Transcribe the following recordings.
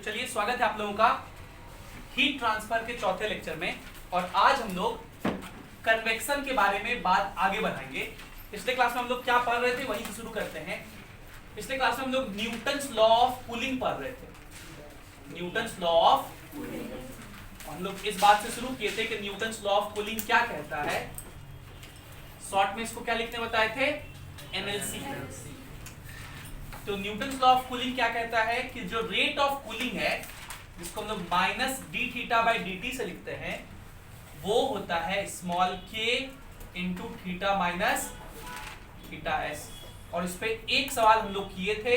तो चलिए स्वागत है आप लोगों का हीट ट्रांसफर के चौथे लेक्चर में। और आज हम लोग कन्वेक्शन के बारे में बात आगे बढ़ाएंगे। पिछले क्लास में हम लोग क्या पढ़ रहे थे वहीं से शुरू करते हैं। पिछले क्लास में हम लोग न्यूटन्स लॉ ऑफ कूलिंग पढ़ रहे थे। न्यूटन्स लॉ ऑफ हम लोग इस बात से शुरू किए थे कि न्यूटन्स लॉ ऑफ कूलिंग क्या कहता है। शॉर्ट में इसको क्या लिखने बताए थे, एनएलसी। तो न्यूटन्स लॉ ऑफ कूलिंग क्या कहता है कि जो रेट ऑफ कूलिंग है जिसको हम लोग minus d theta by d T से लिखते हैं वो होता है small k into theta minus theta S. और इस पे एक सवाल हम लोग किए थे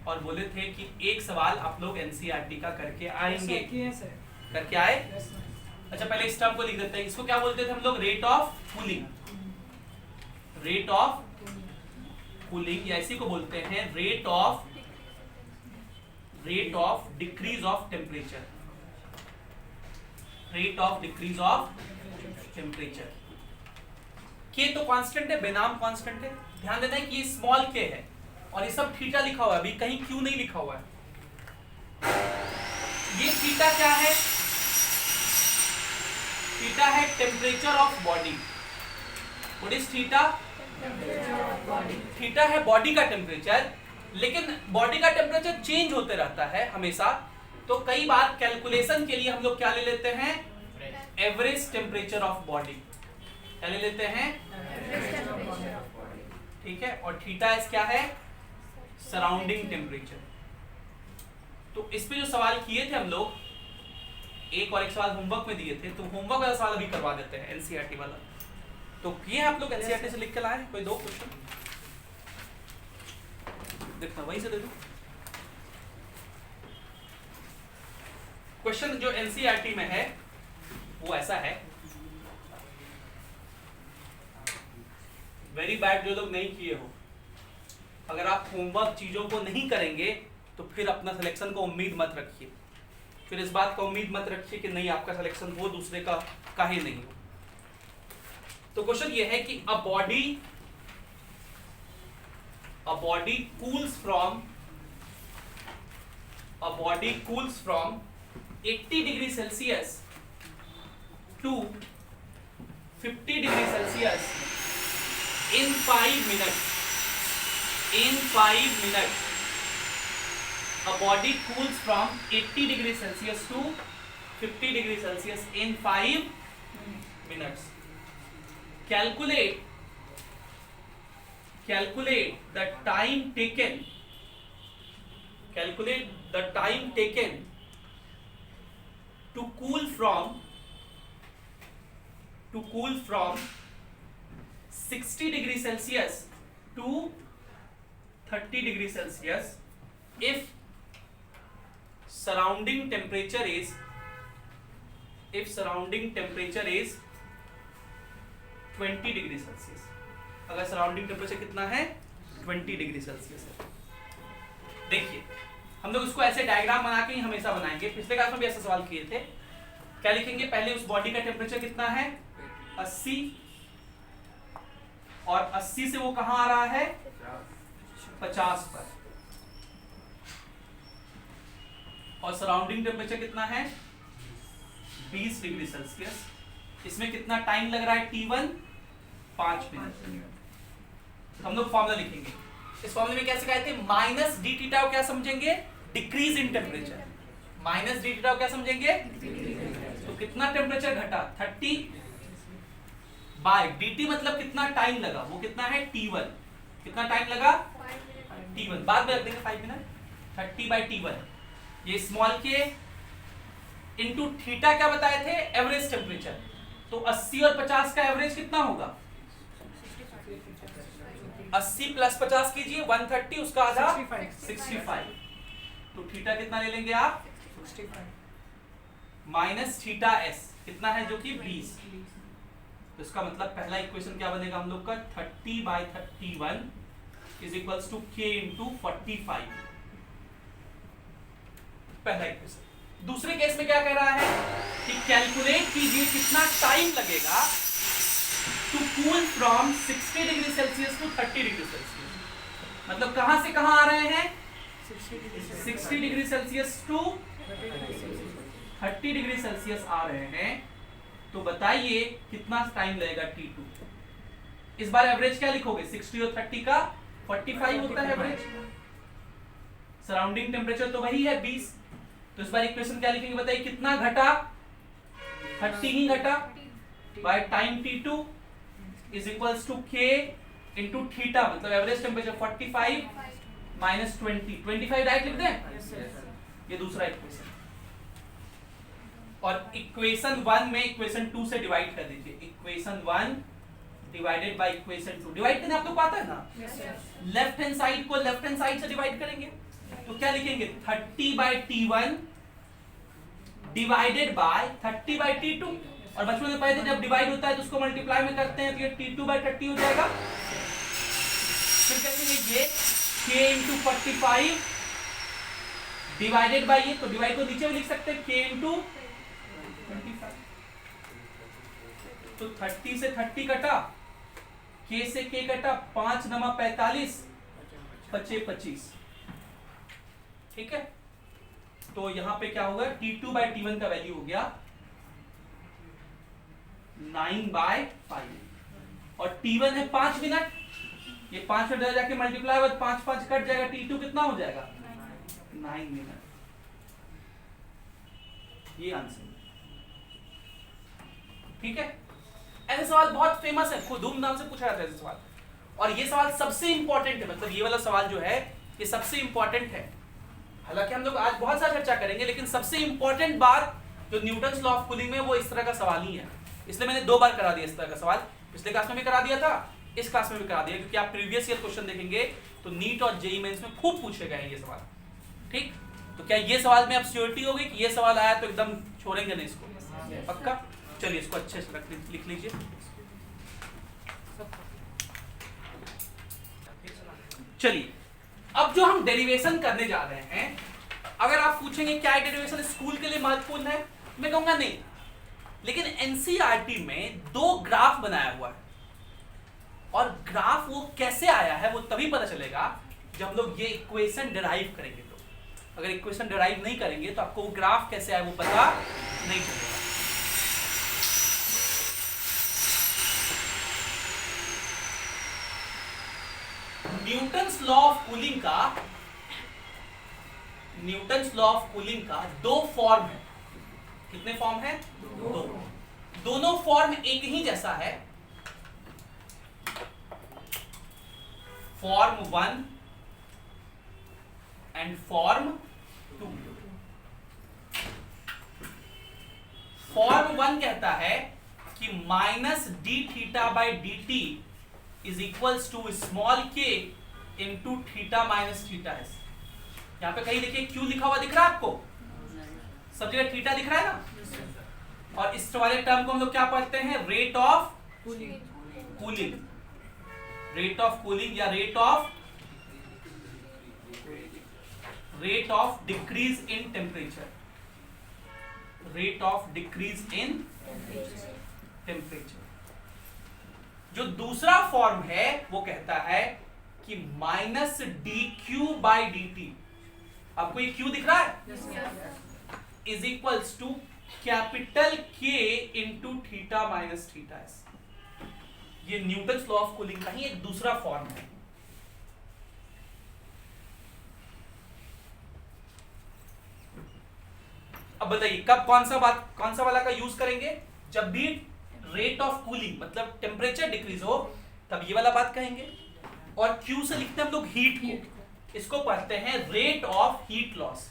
और बोले थे कि एक सवाल आप लोग एनसीईआरटी का करके आएंगे। करके आए? अच्छा पहले इस टर्म को लिख देते हैं। इसको क्या बोलते थे हम लोग, rate of cooling. Rate of cooling या इसी को बोलते हैं rate of decrease of temperature. Rate of decrease of temperature. के तो कांस्टेंट है, बेनाम कांस्टेंट है। ध्यान देना है कि ये स्मॉल के है और ये सब थीटा लिखा हुआ है, अभी कहीं क्यू नहीं लिखा हुआ है। ये थीटा क्या है? थीटा है temperature of body. What is theta? Theta है बॉडी का टेम्परेचर, लेकिन बॉडी का टेम्परेचर चेंज होते रहता है हमेशा। तो कई बार कैलकुलेशन के लिए हम लोग क्या ले लेते हैं, एवरेज टेम्परेचर ऑफ बॉडी। क्या ले लेते हैं? ठीक है। और थीटा एस क्या है? Surrounding temperature. तो इस पे जो सवाल किए थे हम लोग, एक और एक सवाल होमवर्क में दिए थे, तो होमवर्क वाला सवाल अभी करवा देते हैं, एनसीईआरटी वाला। तो ये आप लोग एनसीईआरटी से लिख के लाए कोई दो क्वेश्चन देखना, वहीं से दे दो। क्वेश्चन जो एनसीईआरटी में है वो ऐसा है, वेरी बैड जो लोग नहीं किए हो, अगर आप होमवर्क चीजों को नहीं करेंगे तो फिर अपना सिलेक्शन को उम्मीद मत रखिए। फिर इस बात का उम्मीद मत रखिए कि नहीं आपका सिलेक्शन हो, दूसरे का काहे नहीं हो। तो क्वेश्चन ये है कि a body cools from 80 degree Celsius to 50 degree Celsius in 5 minutes. In 5 minutes, a body cools from 80 degree Celsius to 50 degree Celsius in 5 minutes. Calculate the time taken to cool from 60 degree Celsius to 30 degree Celsius if surrounding temperature is 20 degree Celsius. अगर surrounding temperature कितना है, 20 degree Celsius है। देखिए हम लोग इसको ऐसे diagram बना के ही हमेशा बनाएंगे। पिछले क्लास में भी ऐसा सवाल किए थे। क्या लिखेंगे, पहले उस बॉडी का टेम्परेचर कितना है, 80, और 80 से वो कहां आ रहा है, 50 पर। और सराउंडिंग टेम्परेचर कितना है, 20 डिग्री सेल्सियस। इसमें कितना टाइम लग रहा है, T1 5 मिनट। तो हम लोग फॉर्मूला लिखेंगे। इस फॉर्मूले में कैसे कहते हैं, माइनस डी थीटा को क्या समझेंगे, decrease in temperature. Minus d theta को क्या समझेंगे, तो कितना टेम्परेचर घटा, 30 बाय dt मतलब कितना टाइम लगा, वो कितना है, T1। कितना टाइम लगा, T1, बाद में रख देंगे 5 मिनट। 30 बाय T1, ये स्मॉल के इंटू थीटा क्या बताए थे, एवरेज टेम्परेचर। तो 80 और 50 का एवरेज कितना होगा, 80 प्लस 50 कीजिए 130, उसका आधा 65। तो थीटा कितना ले लेंगे आप, 65 माइनस थीटा एस कितना है, जो कि 20। तो इसका मतलब पहला इक्वेशन क्या बनेगा हम लोग का, 30 बाई 31 इज इक्वल्स टू के इंटू 45। पहला इक्वेशन। दूसरे केस में क्या कह रहा है कि कैलकुलेट कीजिए कितना टाइम लगेगा to cool from 60 degree Celsius to 30 degree Celsius. मतलब कहां से कहां आ रहे हैं, 60 degree Celsius to 30 degree Celsius आ रहे हैं, तो बताइए कितना टाइम लगेगा T2। इस बार एवरेज क्या लिखोगे? 60 और 30 का 45 होता है एवरेज। सराउंडिंग टेम्परेचर तो वही है 20, तो इस बार इक्वेशन क्या लिखेंगे बताइए? कितना घटा? 30 ही घटा by time T2 is equals to K into theta, मतलब एवरेज टेम्परेचर 45 माइनस 25 डायरेक्ट लिख दें। ये दूसरा इक्वेशन, और इक्वेशन 1 में इक्वेशन 2 से डिवाइड कर दीजिए। Equation 1 divided by equation 2, divide करने आप लोग को आता है ना? लेफ्ट हैंड साइड को लेफ्ट हैंड साइड से डिवाइड करेंगे, तो क्या लिखेंगे? 30 bye T1 divided by 30 bye T2। और बचपन में पढ़े थे जब डिवाइड होता है तो उसको मल्टीप्लाई में करते हैं, तो ये T2 बाय 30 हो जाएगा। फिर करेंगे ये K इंटू 45 डिवाइडेड बाय ये, तो डिवाइड को नीचे भी लिख सकते हैं K इंटू 25। तो 30 से 30 कटा, K से K कटा, 5 × 45 25 25। ठीक है, तो यहां पे क्या होगा? T2 बाय T1 का वैल्यू हो गया 9/5, और T1 है 5 मिनट, ये 5 मिनट जाके मल्टीप्लाई हो 5 5 कट जाएगा, T2 कितना हो जाएगा? 9 मिनट। ये आंसर, ठीक है। ऐसे सवाल बहुत फेमस है, खूब धूमधाम से पूछा जाता है ऐसे सवाल, और ये सवाल सबसे इंपॉर्टेंट है। मतलब ये वाला सवाल जो है ये सबसे इंपॉर्टेंट है। हालांकि हम लोग आज बहुत सारा चर्चा करेंगे, लेकिन सबसे इंपॉर्टेंट बात जो न्यूटन्स लॉ ऑफ कूलिंग में, वो इस तरह का सवाल ही है। इसलिए मैंने 2 बार करा दिया इस तरह का सवाल, पिछले क्लास में भी करा दिया था, इस क्लास में भी करा दिया, क्योंकि आप प्रीवियस ईयर क्वेश्चन देखेंगे तो नीट और जेईई मेंस में खूब पूछे गए हैं ये सवाल। ठीक, तो क्या ये सवाल में अब श्योरिटी होगी कि ये सवाल आया तो एकदम छोड़ेंगे नहीं इसको? पक्का? चलिए इसको अच्छे से लिख लीजिए। चलिए, अब जो हम डेरिवेशन करने जा रहे हैं, अगर आप पूछेंगे क्या डेरिवेशन स्कूल के लिए महत्वपूर्ण है, मैं कहूंगा नहीं, लेकिन एनसीईआरटी में 2 ग्राफ बनाया हुआ है, और ग्राफ वो कैसे आया है वो तभी पता चलेगा जब हम लोग ये इक्वेशन डिराइव करेंगे। तो अगर इक्वेशन डिराइव नहीं करेंगे तो आपको वो ग्राफ कैसे आया वो पता नहीं चलेगा। न्यूटन्स लॉ ऑफ कूलिंग का 2 फॉर्म है। कितने फॉर्म है? 2। दोनों फॉर्म एक ही जैसा है, फॉर्म 1 एंड फॉर्म 2। फॉर्म 1 कहता है कि minus d theta by d t is equals to small k into theta minus theta s. यहां पे कहीं देखिए क्यू लिखा हुआ दिख रहा है आपको? सब जगह थीटा दिख रहा है ना? और इस वाले टर्म को हम लोग क्या पढ़ते हैं? Rate of cooling. Rate of cooling या rate of decrease in temperature. Rate of decrease in temperature. जो दूसरा फॉर्म है वो कहता है कि minus d q by d t, आपको ये क्यू दिख रहा है, इज इक्वल्स टू कैपिटल के into theta minus theta s. ये न्यूटन्स लॉ ऑफ कूलिंग का ही एक दूसरा फॉर्म है। अब बताइए कब कौन सा वाला का यूज करेंगे? जब भी रेट ऑफ कूलिंग मतलब टेम्परेचर डिक्रीज हो तब ये वाला बात कहेंगे। और क्यू से लिखते हैं हम लोग हीट को, इसको पढ़ते हैं रेट ऑफ हीट लॉस।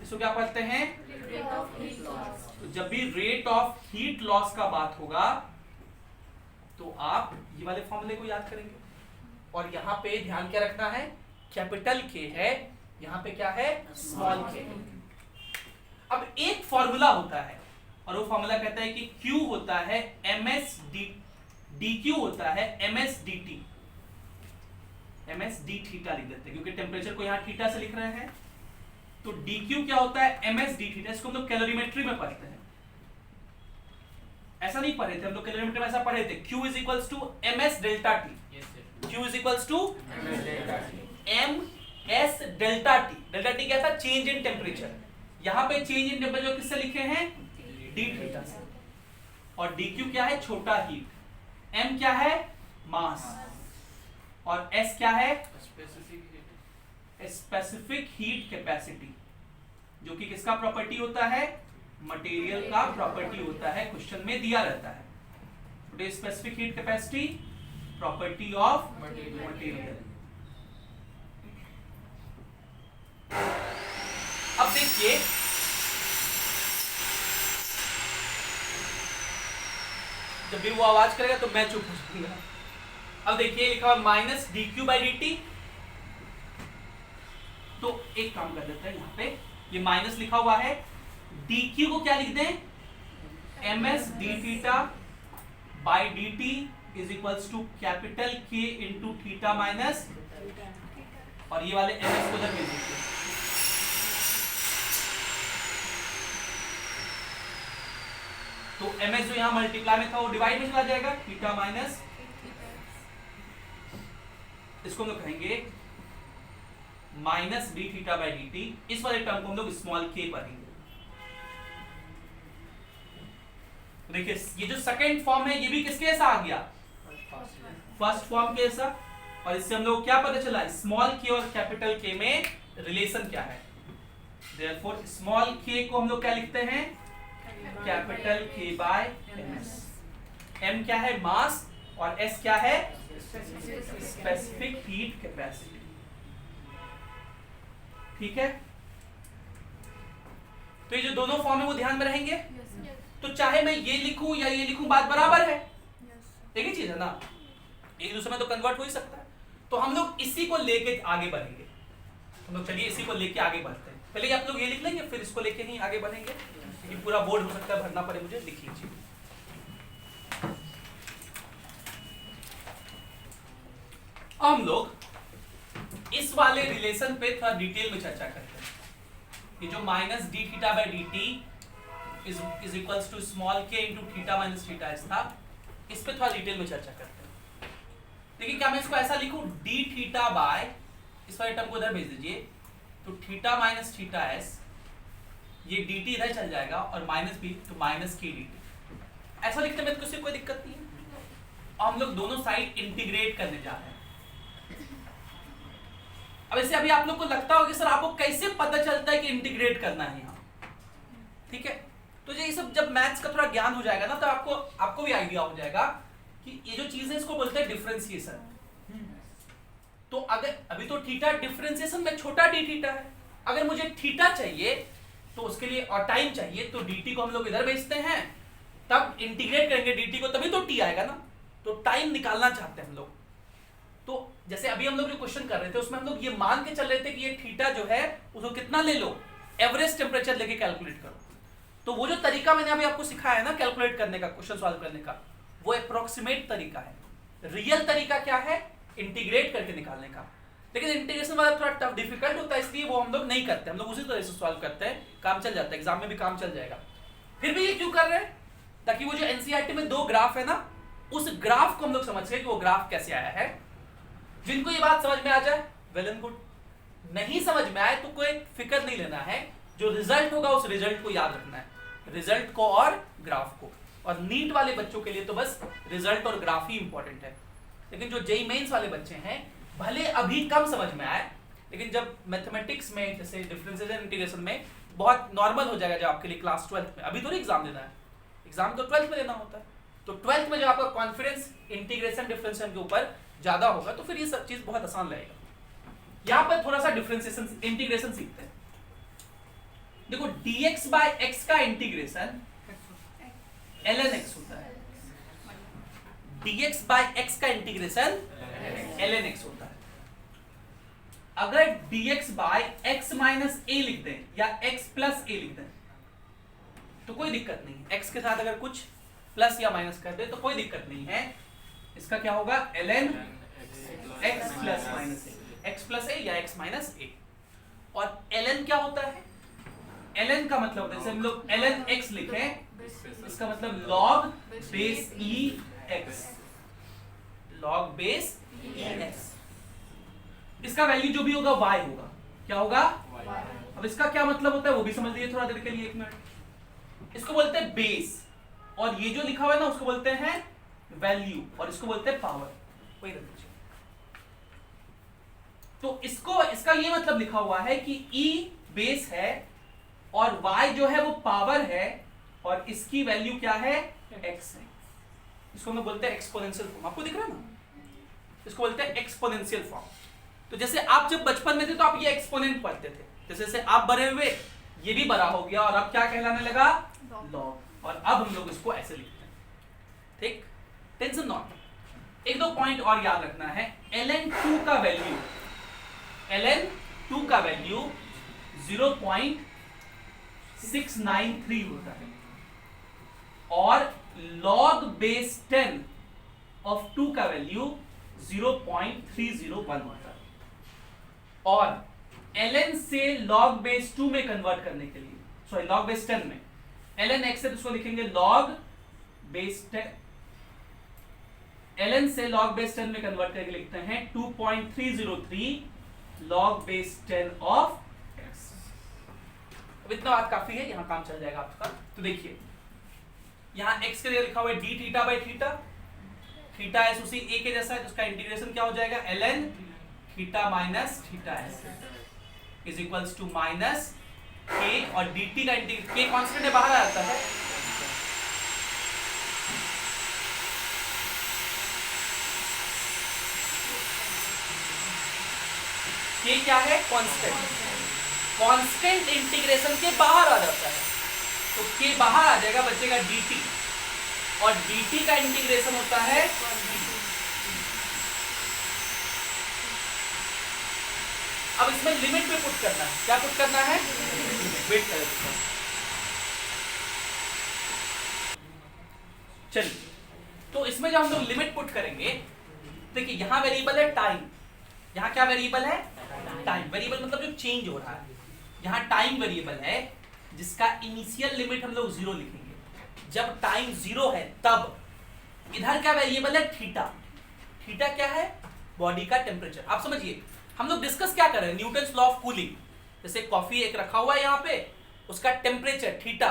इसको क्या पढ़ते हैं? Rate of heat loss. तो जब भी रेट ऑफ हीट लॉस का बात होगा तो आप ये वाले फॉर्मूले को याद करेंगे। और यहां पे ध्यान क्या रखना है? कैपिटल के है, यहां पे क्या है? स्मॉल के। अब एक फॉर्मूला होता है और वो फॉर्मूला कहता है कि Q होता है ms dQ होता है ms dt। ms d theta लिख देते हैं क्योंकि टेम्परेचर को यहां थीटा से लिख रहे हैं। तो dQ क्या होता है? ms d theta. इसको हम लोग कैलोरीमेट्री में पढ़ते हैं। ऐसा नहीं पढ़े थे हम लोग, कैलोरीमेट्री में ऐसा पढ़े थे Q is equals to ms delta T। Q is equals to m s delta t. Delta t क्या था? Change in temperature. यहां पे चेंज इन टेम्परेचर किससे लिखे हैं? डी थीटा से। और डी क्यू क्या है? छोटा हीट। एम क्या है? मास। और एस क्या है? स्पेसिफिक हीट कैपेसिटी, जो कि किसका प्रॉपर्टी होता है? मटेरियल का प्रॉपर्टी होता है, क्वेश्चन में दिया रहता है। Specific heat capacity property of material. अब देखिए जब भी वो आवाज करेगा तो मैं चुप हो जाऊंगा। अब देखिए लिखा हुआ minus d q by d T. तो एक काम कर देते हैं, यहां पे ये माइनस लिखा हुआ है, डी क्यू को क्या लिख दें? M s d theta by d t is equals to capital के इंटू थीटा माइनस, और ये वाले एम एस को उधर भेज दीजिए। तो एम एस जो यहां मल्टीप्लाई में था वो डिवाइड में चला जाएगा, थीटा माइनस, इसको हम लोग कहेंगे minus d theta by d t. इस वाले टर्म को हम लोग स्मॉल के पढ़ेंगे। देखिए ये जो सेकंड फॉर्म है ये भी किसके जैसा आ गया? फर्स्ट फॉर्म के जैसा। और इससे हम लोग क्या पता चला? स्मॉल के और कैपिटल के में रिलेशन क्या है। देयरफॉर स्मॉल के को हम लोग क्या लिखते हैं? कैपिटल के बाय एम एस। एम क्या है? मास, और एस क्या है? Specific heat capacity. ठीक है, तो ये जो दोनों फॉर्म है वो ध्यान में रहेंगे। तो चाहे मैं ये लिखूं या ये लिखूं, बात बराबर है, एक ही चीज है ना, एक दूसरे में तो कन्वर्ट हो ही सकता है। तो हम लोग इसी को लेके आगे बढ़ेंगे। हम लोग चलिए इसी को लेके आगे बढ़ते हैं। पहले आप लोग ये लिख लेंगे, फिर इसको लेके ही आगे बढ़ेंगे, क्योंकि पूरा बोर्ड हो सकता है भरना पड़े मुझे। लिख लीजिए। हम लोग इस वाले रिलेशन पे थोड़ा डिटेल में चर्चा करते हैं कि जो minus d theta by d t is equals to small k into theta minus theta s था। इस पे थोड़ा डिटेल में चर्चा करते हैं। देखिए क्या मैं इसको ऐसा लिखूं, डी थीटा बाय, इस वाले टर्म को इधर भेज दीजिए, तो थीटा माइनस थीटा एस, ये डी टी इधर चल जाएगा, और माइनस बी तो माइनस के डी टी। ऐसा लिखने में तो कोई दिक्कत नहीं है। और हम लोग दोनों साइड इंटीग्रेट करने जा रहे हैं। अब ऐसे अभी आप लोग को लगता होगा कि सर आपको कैसे पता चलता है कि इंटीग्रेट करना है यहाँ? ठीक है, तो ये सब जब मैथ्स का थोड़ा ज्ञान हो जाएगा ना, तो आपको भी आइडिया हो जाएगा कि ये जो चीज है इसको बोलते हैं डिफरेंशिएशन। तो अगर अभी तो थीटा डिफरेंशिएशन में छोटा डी थीटा है, अगर मुझे थीटा चाहिए तो उसके लिए और टाइम चाहिए, तो dt को हम लोग इधर भेजते हैं, तब इंटीग्रेट करेंगे dt को, तभी तो t आएगा ना। तो टाइम निकालना चाहते हैं हम लोग। तो जैसे अभी हम लोग जो क्वेश्चन कर रहे थे उसमें हम लोग ये मान के चल रहे थे कि ये थीटा जो है उसको कितना ले लो, एवरेज टेम्परेचर लेके कैलकुलेट करो। तो वो जो तरीका मैंने अभी आपको सिखाया है ना कैलकुलेट करने का, क्वेश्चन सॉल्व करने का, वो अप्रोक्सीमेट तरीका है। रियल तरीका क्या है? इंटीग्रेट करके निकालने का। लेकिन इंटीग्रेशन वाला थोड़ा टफ डिफिकल्ट होता है, इसलिए वो हम लोग नहीं करते। हम लोग उसी तरह से सॉल्व करते हैं, काम चल जाता है, एग्जाम में भी काम चल जाएगा। फिर भी ये क्यों कर रहे हैं? ताकि वो जो एनसीईआरटी में 2 ग्राफ है ना, उस ग्राफ को हम लोग समझ सके कि वो ग्राफ कैसे आया है। जिनको ये बात समझ में आ जाए वेल एंड गुड, नहीं समझ में आए तो कोई फिक्र नहीं लेना है। जो रिजल्ट होगा उस रिजल्ट को याद रखना है, रिजल्ट को और ग्राफ को। और नीट वाले बच्चों के लिए तो बस रिजल्ट और ग्राफ ही इंपॉर्टेंट है। लेकिन जो जेईई मेंस वाले बच्चे हैं, भले अभी कम समझ में आए, लेकिन जब मैथमेटिक्स में जैसे डिफरेंशिएशन इंटीग्रेशन में बहुत नॉर्मल हो जाएगा जब आपके लिए क्लास 12th में। अभी तो नहीं एग्जाम देना है, एग्जाम तो 12th में देना होता है। तो 12th में जब आपका कॉन्फिडेंस इंटीग्रेशन डिफरेंशिएशन के ऊपर ज्यादा होगा तो फिर ये सब चीज बहुत आसान लगेगा। यहाँ पर थोड़ा सा डिफरेंशिएशन इंटीग्रेशन सीखते हैं। देखो dx बाय x का इंटीग्रेशन ln x होता है, dx बाय x का इंटीग्रेशन ln x होता है। अगर dx by x minus a लिख दें या x प्लस a लिख दें तो कोई दिक्कत नहीं है। x के साथ अगर कुछ प्लस या माइनस कर दे तो कोई दिक्कत नहीं है। इसका क्या होगा? ln x plus minus a, x plus a या x माइनस a। और ln क्या होता है? ln का मतलब जैसे हम लोग ln x लिखें, इसका मतलब log base e x, log base e x। इसका वैल्यू जो भी होगा y होगा। क्या होगा? अब इसका क्या मतलब होता है वो भी समझ लीजिए थोड़ा देर के लिए, 1 मिनट। इसको बोलते हैं बेस, और ये जो लिखा हुआ है ना उसको बोलते हैं वैल्यू, और इसको बोलते हैं पावर। वही रख दीजिए। तो इसको, इसका ये मतलब लिखा हुआ है कि E बेस है और y जो है वो पावर है, और इसकी वैल्यू क्या है? x है। इसको हम बोलते हैं एक्सपोनेंशियल फॉर्म। आपको दिख रहा है ना? इसको बोलते हैं एक्सपोनेंशियल फॉर्म। तो जैसे आप जब बचपन में थे तो आप ये एक्सपोनेंट पढ़ते थे, जैसे जैसे आप बड़े हुए ये भी बड़ा हो गया, और अब क्या कहलाने लगा? लॉग। और अब हम लोग इसको ऐसे लिखते हैं। ठीक, टेंशन नॉट। एक दो पॉइंट और याद रखना है। ln2 का वैल्यू, ln2 का वैल्यू 0.693 होता है, और log base 10 of 2 का वैल्यू 0.301 होता है। और ln से log base 2 में कन्वर्ट करने के लिए, सॉरी log base 10 में ln x है तो उसको लिखेंगे log base 10, ln से log base 10 में कन्वर्ट करके लिखते हैं 2.303 log base 10 of x। अब इतना बात काफी है, यहां काम चल जाएगा आपका। तो देखिए यहां x के लिए लिखा हुआ है d theta by theta, theta S उसी a के जैसा है, तो उसका इंटीग्रेशन क्या हो जाएगा? ln theta minus theta s is equals to minus k, और dt का इंटीग्रेशन, k कांस्टेंट है बाहर आ जाता है, k क्या है? कांस्टेंट। कांस्टेंट इंटीग्रेशन के बाहर आ जाता है, तो k बाहर आ जाएगा, बचेगा dt, और dt का इंटीग्रेशन होता है अब इसमें लिमिट पे पुट करना है। क्या पुट करना है? वेट करें। चलिए, तो इसमें जब हम लोग लिमिट पुट करेंगे, देखिए यहां वेरिएबल है टाइम। यहां क्या वेरिएबल है? टाइम। वेरिएबल मतलब जो चेंज हो रहा है। यहां टाइम वेरिएबल है जिसका इनिशियल लिमिट हम लोग 0 लिखेंगे। जब टाइम 0 है तब। इधर क्या वेरिएबल है? थीटा। थीटा क्या है? बॉडी का टेम्परेचर। आप समझिए, हम लोग डिस्कस क्या कर रहे हैं? Newton's law of cooling. जैसे कॉफी एक रखा हुआ है यहाँ पे, उसका टेम्परेचर थीटा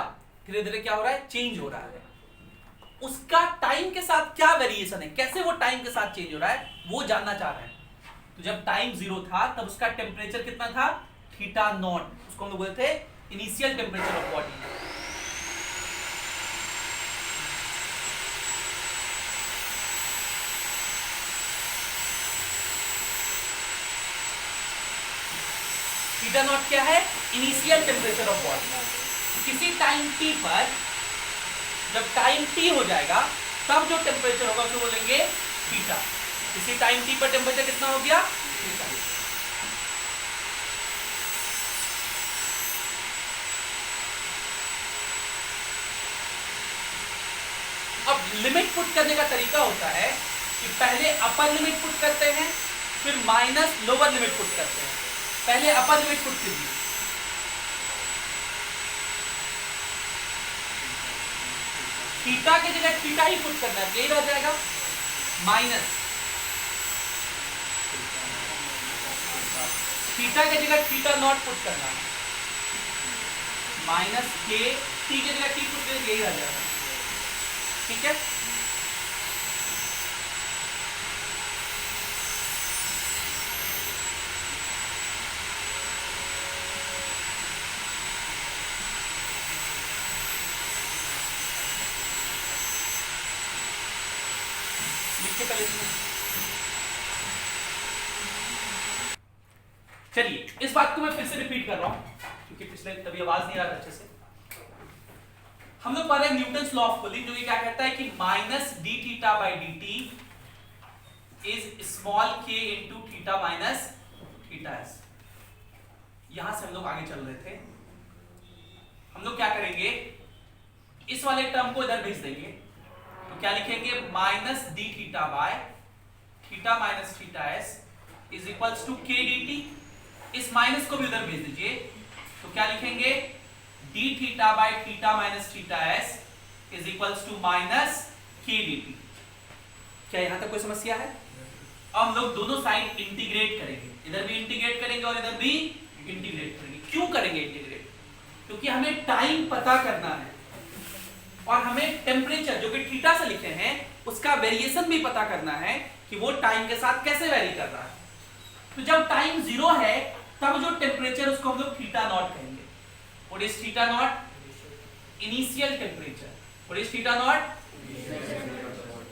धीरे धीरे क्या हो रहा है? चेंज हो रहा है। उसका टाइम के साथ क्या वेरिएशन है, कैसे वो टाइम के साथ चेंज हो रहा है, वो जानना चाह रहे हैं। तो जब टाइम 0 था तब उसका टेम्परेचर कितना था? Theta naught. उसको हम लोग बोलते थे initial temperature of body. Theta naught क्या है? Initial temperature of body. किसी टाइम t पर, जब टाइम t हो जाएगा तब जो टेम्परेचर होगा उसको बोलेंगे थीटा। किसी टाइम t पर टेम्परेचर कितना हो गया? थीटा। अब लिमिट पुट करने का तरीका होता है कि पहले अपर लिमिट पुट करते हैं, फिर माइनस लोअर लिमिट पुट करते हैं। पहले अपर लिमिट पुट कीजिए। थीटा की जगह थीटा ही पुट करना है, यही रह जाएगा माइनस। थीटा की जगह थीटा नॉट पुट करना है, माइनस के। टी की जगह टी पुट करके यही रह जाएगा। ठीक है, चलिए इस बात को मैं फिर से रिपीट कर रहा हूं क्योंकि पिछले तभी आवाज नहीं आ रहा अच्छे से। हम लोग पढ़ रहे हैं न्यूटन्स लॉ ऑफ कूलिंग, जो ये क्या कहता है कि minus d theta by d t is small k into theta minus theta s. यहां से हम लोग आगे चल रहे थे। हम लोग क्या करेंगे, इस वाले टर्म को इधर भेज देंगे, तो क्या लिखेंगे? Minus d theta by theta minus theta s is equals to k d t. इस माइनस को भी उधर भेज दीजिए, तो क्या लिखेंगे? D theta by theta minus theta s is equals to minus k d t. क्या यहां तक कोई समस्या है? अब हम लोग दोनों साइड इंटीग्रेट करेंगे। इधर भी इंटीग्रेट करेंगे और इधर भी इंटीग्रेट करेंगे। क्यों करेंगे इंटीग्रेट? क्योंकि हमें टाइम पता करना है और हमें टेम्परेचर जो कि थीटा से लिखे हैं उसका वेरिएशन भी पता करना है कि वो टाइम के साथ कैसे वेरी कर रहा है। तो जब टाइम 0 है तब जो टेम्परेचर उसको हम लोग थीटा नॉट कहेंगे। What is theta naught? Initial temperature. What is theta naught?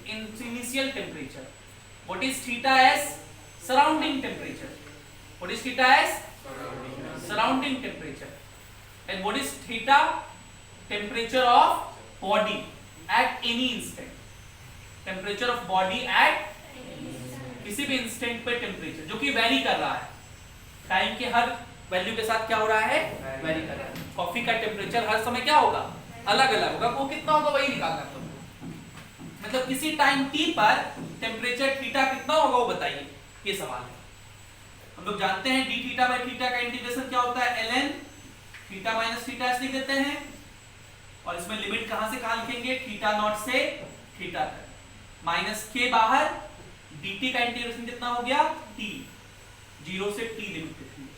Initial temperature. What is theta S? Surrounding temperature. What is theta S? Surrounding temperature. And what is theta? Temperature of body at any instant. Temperature of body at किसी भी instant पे temperature जो कि very कर रहा है, time के हर value के साथ क्या हो रहा है? वेरी कर रहा है। कॉफी का टेम्परेचर हर समय क्या होगा? अलग अलग होगा। वो कितना होगा वही निकालना है। मतलब किसी टाइम t पर टेम्परेचर थीटा कितना होगा वो बताइए, ये सवाल है। हम लोग जानते हैं d थीटा बाय थीटा का इंटीग्रेशन क्या होता है? ln theta minus theta s लिख देते हैं और इसमें लिमिट कहां से कहां लिखेंगे? थीटा नॉट से थीटा तक, माइनस के बाहर, dt का इंटीग्रेशन कितना हो गया? t, 0 से t लिमिट लिखेंगे।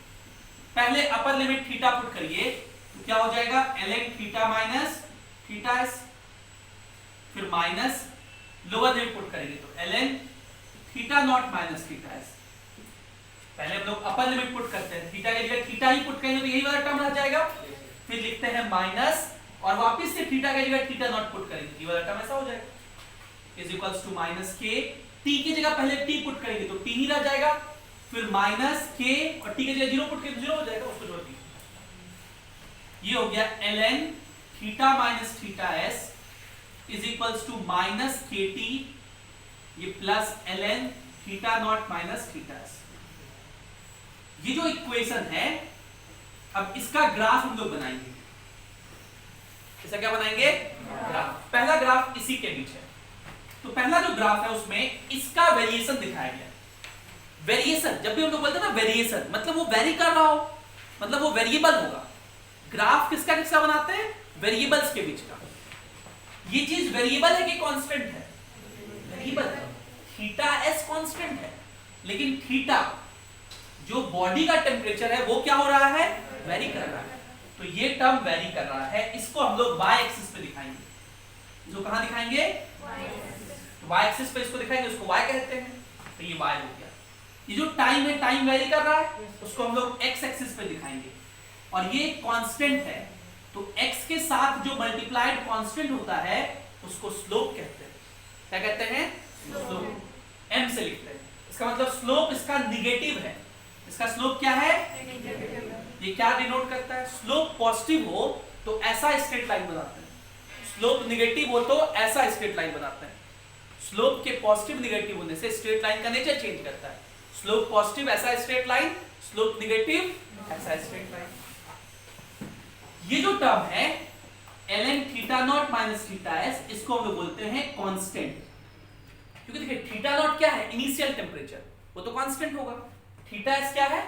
पहले अपर लिमिट थीटा पुट करिए तो क्या हो जाएगा? ln theta minus theta s, फिर माइनस लोअर लिमिट पुट करेंगे तो ln theta naught minus theta s। पहले हम लोग अपर लिमिट पुट करते हैं, थीटा की जगह थीटा ही पुट करेंगे तो यही वाला टर्म रह जाएगा। फिर लिखते हैं माइनस और वापस से थीटा की जगह थीटा नॉट पुट करेंगे, ये वाला टर्म ऐसा हो जाएगा इज इक्वल्स टू माइनस के। t की जगह पहले t पुट करेंगे तो t ही रह जाएगा, फिर माइनस k और t की जगह 0 पुट करेंगे तो 0 हो जाएगा, उसको जोड़ दीजिए। ये हो गया ln theta minus theta s is equals to minus kt, ये plus ln theta naught minus theta s। ये जो इक्वेशन है, अब इसका ग्राफ हम लोग बनाएंगे। इसका क्या बनाएंगे? ग्राफ। पहला ग्राफ इसी के बीच है, तो पहला जो ग्राफ है उसमें इसका वेरिएशन दिखाया गया। वेरिएशन जब भी हम लोग बोलते हैं ना वेरिएशन, मतलब वो वेरी कर रहा हो, मतलब वो वेरिएबल होगा। ग्राफ किसका किसका बनाते हैं? वेरिएबल्स के बीच का। ये चीज वेरिएबल है कि कांस्टेंट है? वेरिएबल है। थीटा एस कांस्टेंट है, लेकिन थीटा जो बॉडी का टेम्परेचर है वो क्या हो रहा है? वेरी कर रहा है। तो ये टर्म वेरी कर रहा है, इसको हम लोग y एक्सिस पे दिखाएंगे। जो कहां दिखाएंगे? y एक्सिस पे इसको दिखाएंगे, उसको y कहते हैं, तो ये y हो गया। ये जो टाइम है, टाइम वेरी कर रहा है, उसको हम लोग x एक्सिस पे दिखाएंगे और ये कांस्टेंट है, तो x के साथ जो मल्टीप्लाइड कांस्टेंट होता है उसको स्लोप कहते हैं। क्या कहते हैं? स्लोप। m से लिखते हैं। इसका मतलब स्लोप इसका निगेटिव है। इसका स्लोप क्या है? ये क्या डिनोट करता है? स्लोप पॉजिटिव हो तो ऐसा स्ट्रेट लाइन बनाते हैं, स्लोप नेगेटिव हो तो ऐसा स्ट्रेट लाइन बनाते हैं। स्लोप के पॉजिटिव नेगेटिव होने से स्ट्रेट लाइन का नेचर चेंज करता है। स्लोप पॉजिटिव ऐसा स्ट्रेट लाइन, स्लोप नेगेटिव ऐसा स्ट्रेट लाइन। ये जो टर्म है ln theta naught minus theta s, इसको हम लोग बोलते हैं कांस्टेंट। क्योंकि देखिए थीटा नॉट क्या है? इनिशियल टेम्परेचर, वो तो कांस्टेंट होगा। थीटा s क्या है?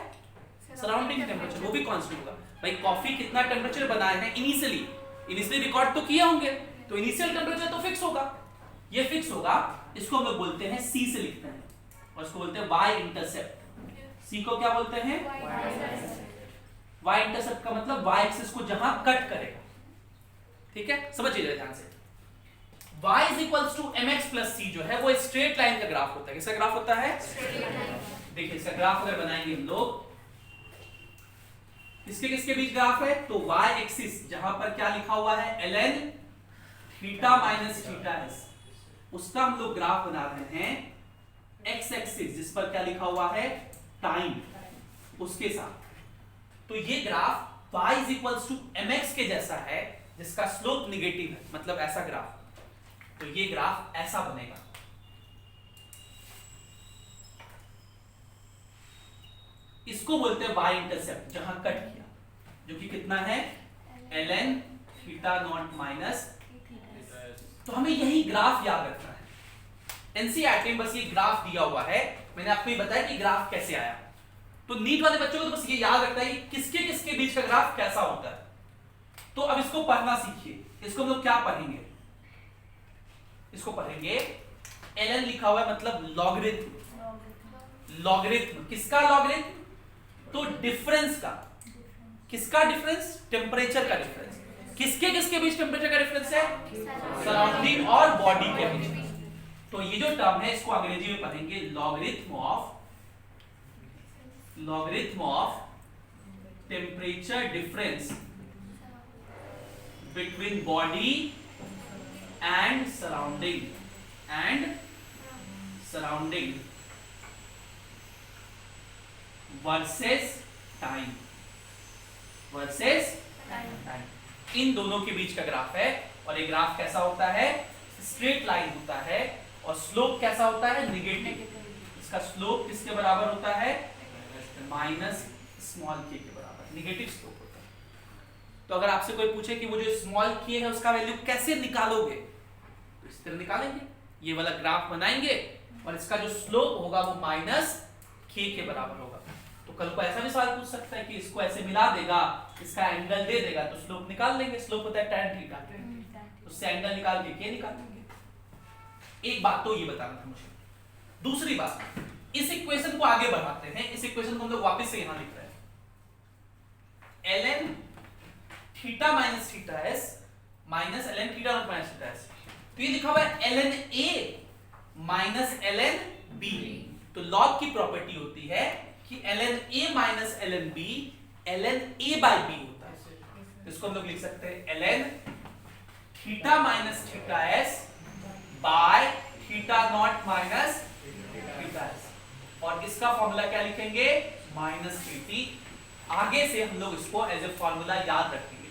सराउंडिंग टेम्परेचर, वो भी कांस्टेंट होगा। भाई कॉफी कितना टेम्परेचर बनाए हैं इनिशियली रिकॉर्ड तो किए होंगे, तो इनिशियल टेम्परेचर तो फिक्स होगा, ये फिक्स होगा। इसको हम लोग बोलते हैं c से लिखते हैं और इसको बोलते हैं y इंटरसेप्ट। c को क्या बोलते हैं? y इंटरसेप्ट का मतलब y एक्सिस को जहां कट करेगा। ठीक है, समझिए ध्यान से। y is equals to mx plus c जो है वो स्ट्रेट लाइन का ग्राफ होता है। किसका ग्राफ होता है? देखिए इसका ग्राफ अगर बनाएंगे हम लोग, इसके किसके बीच ग्राफ है? तो y एक्सिस जहां पर क्या लिखा हुआ है? ln theta minus theta s, उसका हम लोग ग्राफ बना रहे हैं x एक्सिस जिस पर क्या लिखा हुआ है? टाइम, उसके साथ। तो ये graph y is equals to mx के जैसा है जिसका स्लोप नेगेटिव है, मतलब ऐसा ग्राफ। तो ये ग्राफ ऐसा बनेगा। इसको बोलते हैं y इंटरसेप्ट जहां कट किया, जो कि कितना है? ln theta naught minus. तो हमें यही ग्राफ याद रखना है। एनसीईआरटी में बस ये ग्राफ दिया हुआ है, मैंने आपको ये बताया कि ग्राफ कैसे आया। तो नीट वाले बच्चों को तो बस ये याद रखना है कि किसके किसके बीच का ग्राफ कैसा होता है। तो अब इसको पढ़ना सीखिए। इसको हम लोग क्या पढ़ेंगे? इसको पढ़ेंगे ln लिखा हुआ है मतलब लॉगरिथम। लॉगरिथम, किसका लॉगरिथम? तो डिफरेंस का, किसका डिफरेंस? टेम्परेचर का डिफरेंस। किसके किसके बीच टेम्परेचर का डिफरेंस है? सराउंडिंग और बॉडी के बीच। तो ये जो टर्म है इसको अंग्रेजी में पढ़ेंगे logarithm of temperature difference between body and surrounding versus time. इन दोनों के बीच का ग्राफ है, और ये ग्राफ कैसा होता है? स्ट्रेट लाइन होता है, और स्लोप कैसा होता है? नेगेटिव। इसका स्लोप किसके बराबर होता है? माइनस स्मॉल के बराबर, नेगेटिव स्लोप होता है। तो अगर आपसे कोई पूछे कि वो जो स्मॉल के है उसका वैल्यू कैसे निकालोगे, तो इस तरह निकालेंगे, ये वाला ग्राफ बनाएंगे, और इसका जो स्लोप होगा वो माइनस के बराबर होगा। तो कल को ऐसा भी सवाल पूछ सकता है कि इसको ऐसे मिला देगा, इसका एंगल दे देगा, तो स्लोप निकाल लेंगे। स्लोप होता है tan थीटा, उससे एंगल निकाल के के निकाल लेंगे। एक बात तो ये बताना था मुझे। दूसरी बात, इस इक्वेशन को आगे बढ़ाते हैं। इस इक्वेशन को हम लोग वापस से यहां लिख रहे हैं, ln theta minus theta S minus ln theta naught minus theta S. तो ये लिखा हुआ है ln a minus ln b। तो लॉग की प्रॉपर्टी होती है कि ln a minus ln b ln a by b होता है। इसको हम लोग लिख सकते हैं ln theta minus theta S by theta naught minus theta S, और इसका फॉर्मूला क्या लिखेंगे? Minus T. आगे से हम लोग इसको एज ए फॉर्मूला याद रखेंगे,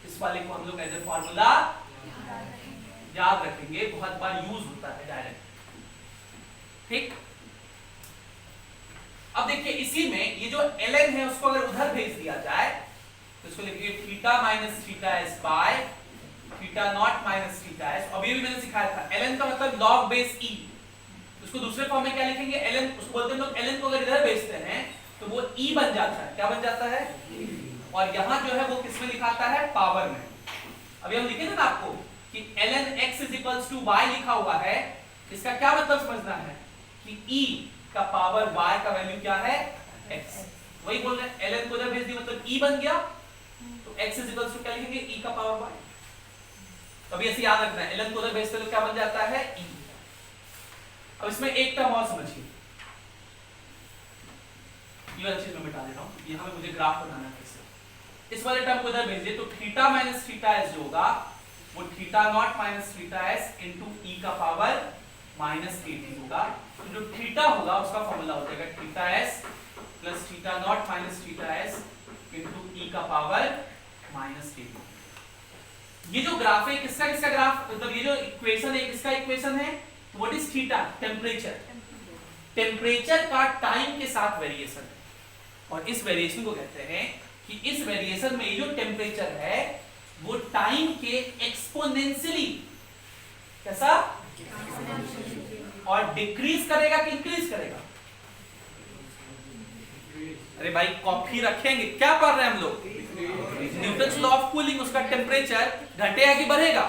इस वाले को हम लोग एज ए फॉर्मूला याद रखेंगे, बहुत बार यूज होता है डायरेक्ट। ठीक, अब देखिए इसी में ये जो ln है उसको अगर उधर भेज दिया जाए तो इसको लिखिए theta minus theta S by theta naught minus theta S. अभी भी मैंने सिखाया था ln का मतलब log बेस e। उसको दूसरे फॉर्म में क्या लिखेंगे? ln, उसको बोलते हैं लोग ln को अगर इधर भेजते हैं तो वो e बन जाता है। क्या बन जाता है? और यहां जो है वो किसमें लिखाता है? पावर में। अभी हम लिखे थे ना आपको कि ln x = y लिखा हुआ है, इसका क्या मतलब समझना है कि e का पावर y का वैल्यू क्या है? x। वही बोल रहे हैं, ln को इधर भेज दिया मतलब e बन गया, तो x = क्या लिखेंगे? e का पावर y। अभी ऐसे याद रखना है, ln को उधर भेजते तो क्या बन जाता है? e। अब इसमें एक टर्म और समझिए, ये वाला चीज मैं मिटा दे रहा हूं, यहां पे मुझे ग्राफ बनाना है। इस वाले टर्म को इधर भेजिए तो थीटा माइनस थीटा एस जो होगा वो theta naught minus theta S into e का पावर माइनस kt होगा। तो जो थीटा होगा उसका फॉर्मूला हो जाएगा theta S plus theta naught minus theta S into e का पावर माइनस kt। ये जो ग्राफ है किसका किसका ग्राफ, मतलब ये जो इक्वेशन है किसका इक्वेशन है? What is theta? Temperature. Temperature का टाइम के साथ वेरिएशन है, और इस वेरिएशन को कहते हैं कि इस वेरिएशन में ये जो टेम्परेचर है वो टाइम के एक्सपोनेंशियली कैसा और डिक्रीज करेगा कि इंक्रीज करेगा? अरे भाई कॉफी रखेंगे, क्या पढ़ रहे हैं हम लोग? Newton's law of cooling. उसका टेम्परेचर घटेगा कि बढ़ेगा?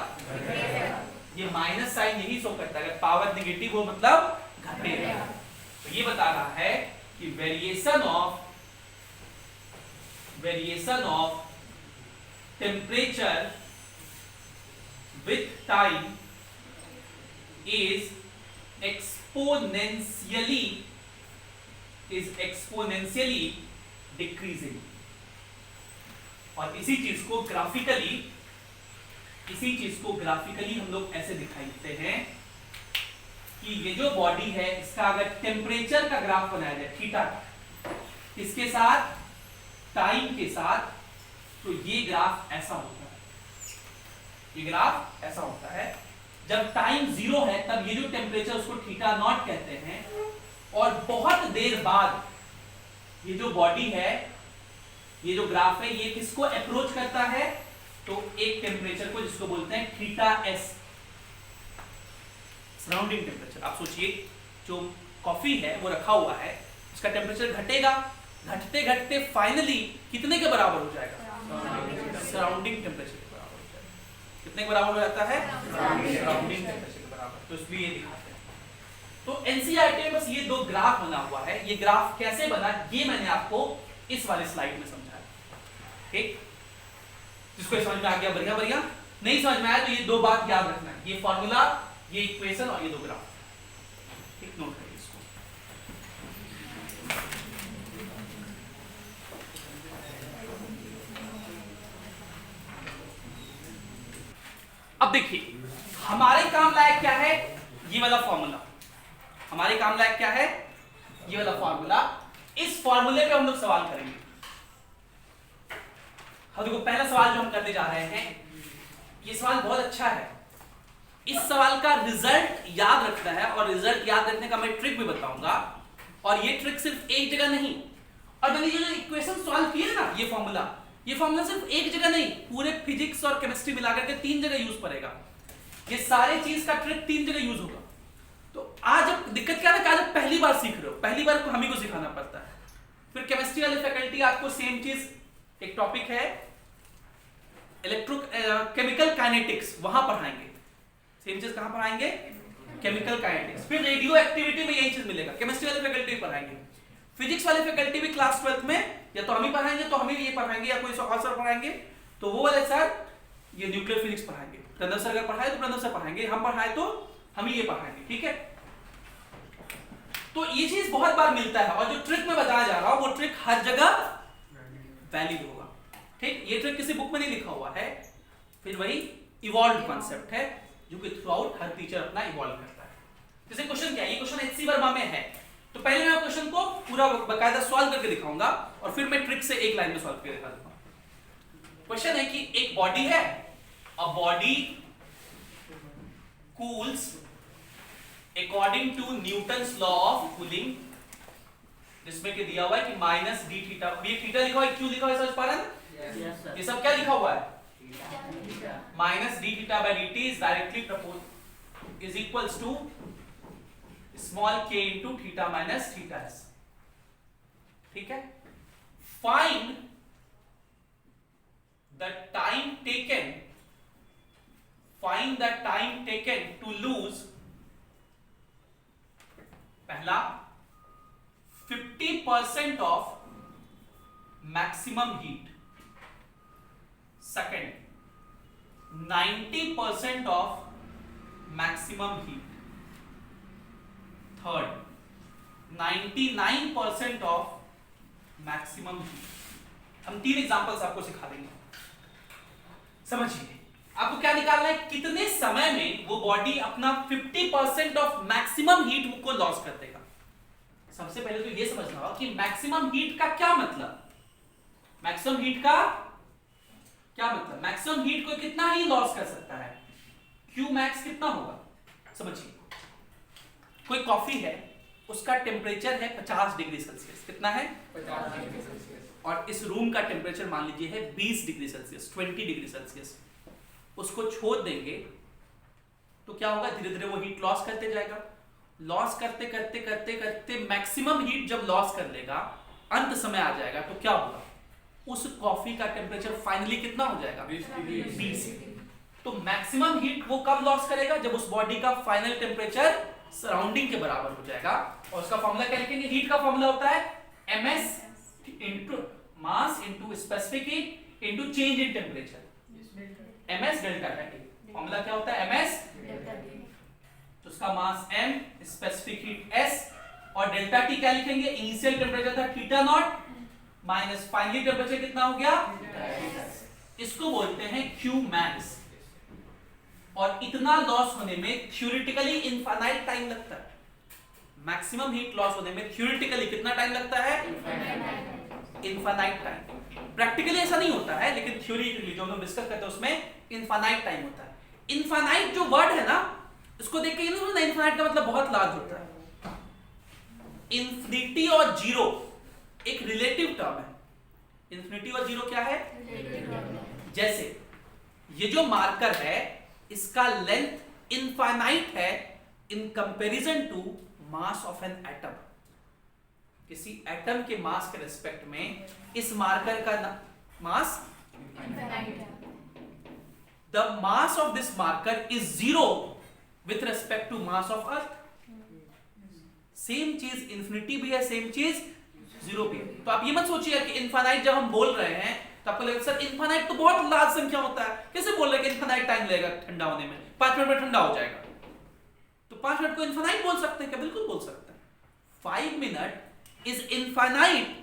ये माइनस साइन यही शो करता है, अगर पावर नेगेटिव हो मतलब घटेगा। तो ये बता रहा है कि variation of temperature with time is exponentially decreasing। और इसी चीज को ग्राफिकली हम लोग ऐसे दिखाते हैं कि ये जो बॉडी है इसका अगर टेम्परेचर का ग्राफ बनाया जाए थीटा इसके साथ टाइम के साथ, तो ये ग्राफ ऐसा होता है। ये ग्राफ ऐसा होता है जब टाइम 0 है तब ये जो टेम्परेचर उसको थीटा नॉट कहते हैं, और बहुत देर बाद ये जो बॉडी है, ये जो ग्राफ है, ये किसको अप्रोच करता है? तो एक टेम्परेचर को जिसको बोलते हैं थीटा एस, सराउंडिंग टेम्परेचर। आप सोचिए जो कॉफी है वो रखा हुआ है, उसका टेम्परेचर घटेगा, घटते घटते फाइनली कितने के बराबर हो जाएगा? सराउंडिंग टेम्परेचर के बराबर हो जाएगा। कितने के बराबर हो जाता है? सराउंडिंग टेम्परेचर के बराबर। तो इसलिए ये दिखाते हैं। तो एनसीईआरटी में बस ये दो ग्राफ बना हुआ है, ये ग्राफ कैसे बना ये मैंने आपको इस वाले स्लाइड में समझाया, ठीक। जिसको समझ में आ गया बढ़िया बढ़िया, नहीं समझ में आया तो ये दो बात याद रखना है, ये फॉर्मूला, ये इक्वेशन और ये दो ग्राफ, ठीक, नोट करिए इसको। अब देखिए हमारे काम लायक क्या है, ये वाला फॉर्मूला हमारे काम लायक क्या है, ये वाला फॉर्मूला। इस फॉर्मूले पे हम लोग सवाल करेंगे। अब देखो पहला सवाल जो हम करने जा रहे हैं, ये सवाल बहुत अच्छा है। इस सवाल का रिजल्ट याद रखना है और रिजल्ट याद रखने का मैं ट्रिक भी बताऊंगा, और ये ट्रिक सिर्फ एक जगह नहीं, और मैंने ये जो इक्वेशन सॉल्व किए ना, ये फॉर्मूला सिर्फ एक जगह नहीं, पूरे फिजिक्स और केमिस्ट्री मिलाकर के 3 जगह यूज पड़ेगा। ये सारे चीज का ट्रिक 3 जगह यूज होगा। तो आज दिक्कत क्या है कि आज आप पहली बार सीख रहे हो, पहली बार हम ही को सिखाना पड़ता है। फिर केमिस्ट्री वाले फैकल्टी आपको सेम चीज, एक टॉपिक है केमिकल काइनेटिक्स, वहां पढ़ाएंगे। सेम चीज कहां पढ़ाएंगे, केमिकल काइनेटिक्स। फिर रेडियो एक्टिविटी में यही चीज मिलेगा, केमिस्ट्री वाले फैकल्टी पढ़ाएंगे। फिजिक्स वाले फैकल्टी भी क्लास 12th में या तो हम ही पढ़ाएंगे तो हम ही ये पढ़ाएंगे, या कोई और सर पढ़ाएंगे तो वो वाले सर ये न्यूक्लियर फिजिक्स पढ़ाएंगे। प्रणव सर अगर पढ़ाए तो प्रणव सर पढ़ाएंगे, हम पढ़ाए तो हम ही ये पढ़ाएंगे, ठीक है। तो ये चीज बहुत बार मिलता है, और जो ट्रिक मैं बताया जा रहा हूं वो ट्रिक हर जगह वैलिड होगा, ठीक। ये ट्रिक किसी बुक में नहीं लिखा हुआ है, फिर वही इवॉल्व कॉन्सेप्ट है जो कि थ्रू आउट हर टीचर अपना इवॉल्व करता है। जैसे क्वेश्चन क्या है, ये क्वेश्चन एचसी वर्मा में है, तो पहले मैं क्वेश्चन को पूरा बकायदा सॉल्व करके दिखाऊंगा और फिर मैं ट्रिक से एक लाइन में सॉल्व करके दिखा दूंगा। क्वेश्चन है कि एक बॉडी है, a body cools according to Newton's law of cooling, जिसमें कि दिया हुआ है कि माइनस डी थीटा, ये थीटा लिखा हुआ है, क्यों लिखा हुआ है समझ पा रहे हैं? ये सब क्या लिखा हुआ है, minus d theta by d t is directly propose is equals to small k into theta minus theta s, ठीक है। Find the time taken to lose, पहला 50% of maximum heat, second 90% of maximum heat, third 99% of maximum heat. हम 3 examples आपको सिखा देंगे, समझिए। आपको क्या निकालना है, कितने समय में वो बॉडी अपना 50% ऑफ मैक्सिमम हीट को लॉस कर देगा। सबसे पहले तो ये समझना होगा कि मैक्सिमम हीट का क्या मतलब, मैक्सिमम हीट का क्या मतलब, मैक्सिमम हीट को कितना ही लॉस कर सकता है, क्यू मैक्स कितना होगा, समझिए। कोई कॉफी है, उसका टेम्परेचर है 50 डिग्री सेल्सियस, कितना है 50 डिग्री सेल्सियस, और इस रूम का टेम्परेचर मान लीजिए है 20 डिग्री सेल्सियस, 20 डिग्री सेल्सियस। उसको छोड़ देंगे तो क्या होगा, धीरे धीरे वो हीट लॉस करते जाएगा, लॉस करते करते करते करते मैक्सिमम हीट जब लॉस कर लेगा, अंत समय आ जाएगा, तो क्या होगा, उस कॉफी का टेम्परेचर फाइनली कितना हो जाएगा, 20। तो मैक्सिमम हीट वो कब लॉस करेगा, जब उस बॉडी का फाइनल टेम्परेचर सराउंडिंग के बराबर हो जाएगा। और उसका फॉर्मूला क्या लिखेंगे, हीट का फॉर्मूला होता है ms into mass into specific heat into change in temperature, ms delta T. Formula क्या होता है, ms डेल्टा टी, तो उसका मास m, स्पेसिफिक हीट s, और डेल्टा टी क्या लिखेंगे, इनिशियल टेम्परेचर था theta naught minus finally temperature कितना हो गया, इसको बोलते हैं Q मैक्स। और इतना लॉस होने में थ्योरेटिकली इनफाइनाइट टाइम लगता है, मैक्सिमम हीट लॉस होने में थ्योरेटिकली कितना टाइम लगता है, इनफाइनाइट टाइम। प्रैक्टिकली ऐसा नहीं होता है, लेकिन थ्योरेटिकली जो हम डिस्कस करते हैं उसमें इनफाइनाइट टाइम होता है। इनफाइनाइट जो वर्ड है ना, इसको देख के ये नहीं, इनफाइनाइट का मतलब बहुत लार्ज होता है। इन्फिनिटी और जीरो एक रिलेटिव टर्म है। इन्फिनिटी और जीरो क्या है, जैसे ये जो मार्कर है इसका लेंथ इनफाइनाइट है in comparison to mass of an atom. किसी एटम के मास के रिस्पेक्ट में इस मार्कर का मास इनफाइनाइट है। The mass of this marker is 0 with respect to mass of earth. Same चीज इन्फिनिटी भी है, सेम चीज जीरो भी है। तो आप ये मत सोचिए कि इनफाइनाइट जब हम बोल रहे हैं तो आपको लगेगा सर इनफाइनाइट तो बहुत लार्ज संख्या होता है, कैसे बोल रहे हैं कि इनफाइनाइट टाइम लगेगा ठंडा होने में, 5 मिनट में ठंडा हो जाएगा। तो 5 मिनट को इनफाइनाइट बोल सकते हैं क्या? बिल्कुल बोल सकते हैं। 5 minute is infinite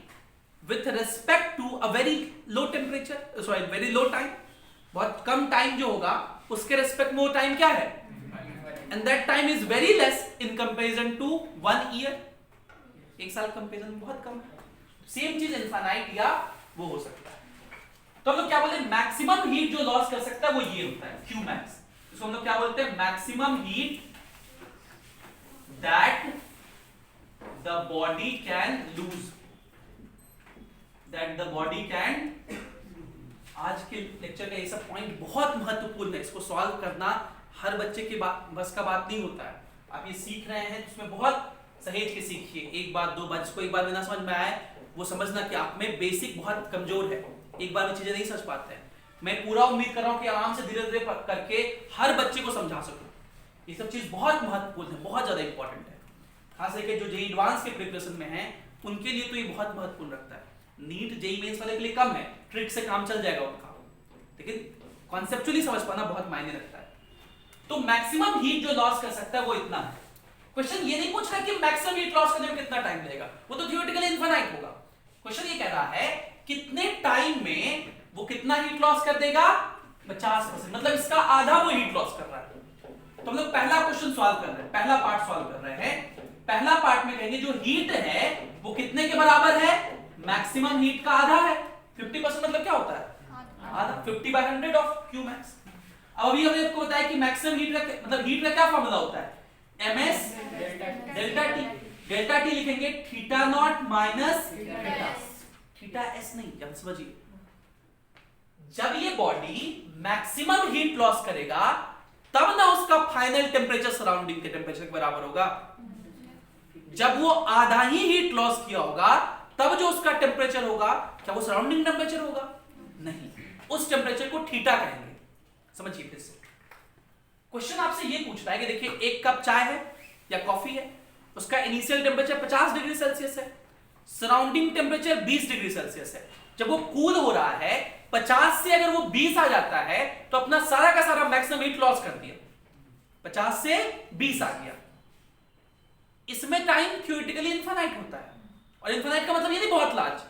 with respect to a very low temperature, sorry very low time, बहुत कम टाइम जो होगा उसके रेस्पेक्ट में वो टाइम क्या है, and that time is very less in comparison to 1 year, एक साल कंपेरिजन में बहुत कम है। सेम चीज इनफाइनाइट या वो हो सकता है। तो हम लोग क्या बोलते हैं, मैक्सिमम हीट जो लॉस कर सकता है वो ये होता है Q max। इसको हम लोग क्या बोलते हैं, maximum heat that the body can lose, that the body can. आज के लेक्चर का ये सब पॉइंट बहुत महत्वपूर्ण है, इसको सॉल्व करना हर बच्चे के बस का बात नहीं होता है। आप ये सीख रहे हैं उसमें बहुत सहेज के सीखिए, एक बार दो बार, जिसको एक बार में ना समझ में आए वो समझना कि आप में बेसिक बहुत कमजोर है, एक बार में चीजें नहीं समझ पाते हैं। मैं पूरा उम्मीद कर रहा हूं कि आराम से धीरे धीरे करके हर बच्चे को समझा सकूं। ये सब चीज बहुत महत्वपूर्ण है, बहुत ज्यादा इंपॉर्टेंट है, खास करके जो जेईई एडवांस के प्रिपरेशन में है उनके लिए तो ये बहुत महत्वपूर्ण रखता है। नीट जेईई मेंस वाले के लिए कम है, ट्रिक से काम चल जाएगा उनका, लेकिन कॉन्सेप्चुअली समझ पाना बहुत मायने रखता है। तो मैक्सिमम हीट जो लॉस कर सकता है वो इतना है। क्वेश्चन ये नहीं पूछ रहा कि मैक्सिमम हीट लॉस करने में कितना टाइम लगेगा, वो तो थियोरेटिकली इनफाइनाइट होगा। क्वेश्चन ये कह रहा है कितने टाइम में वो कितना हीट लॉस कर देगा, 50%, मतलब इसका आधा वो हीट लॉस कर रहा है। तो हम लोग पहला क्वेश्चन सॉल्व कर रहे हैं, पहला पार्ट सॉल्व कर रहे हैं। पहला पार्ट में कहेंगे जो हीट है वो कितने के बराबर है, मैक्सिमम हीट का आधा है। 50% मतलब क्या होता है, आधा, 50/100 ऑफ Q max। अब अभी हमने आपको बताया कि मैक्सिमम हीट का मतलब हीट का क्या फॉर्मूला होता है, ms delta t। Delta t लिखेंगे theta naught minus theta s, नहीं जब समझिए, जब ये बॉडी मैक्सिमम हीट लॉस करेगा तब ना उसका फाइनल टेम्परेचर सराउंडिंग के टेम्परेचर के बराबर होगा। जब वो आधा ही हीट लॉस किया होगा तब जो उसका टेम्परेचर होगा, क्या वो सराउंडिंग टेम्परेचर होगा, नहीं, उस टेम्परेचर को थीटा कहेंगे। समझिए फिर से, क्वेश्चन आपसे ये पूछ रहा है कि देखिए एक कप चाय है या कॉफी है, उसका इनिशियल टेम्परेचर 50 डिग्री सेल्सियस है, सराउंडिंग टेम्परेचर 20 डिग्री सेल्सियस है। जब वो कूल हो रहा है 50 से अगर वो 20 आ जाता है तो अपना सारा का सारा मैक्सिमम हीट लॉस कर दिया, 50 से 20 आ गया। इसमें टाइम थ्योरेटिकली इनफाइनाइट होता है, और इनफाइनाइट का मतलब ये नहीं बहुत लार्ज,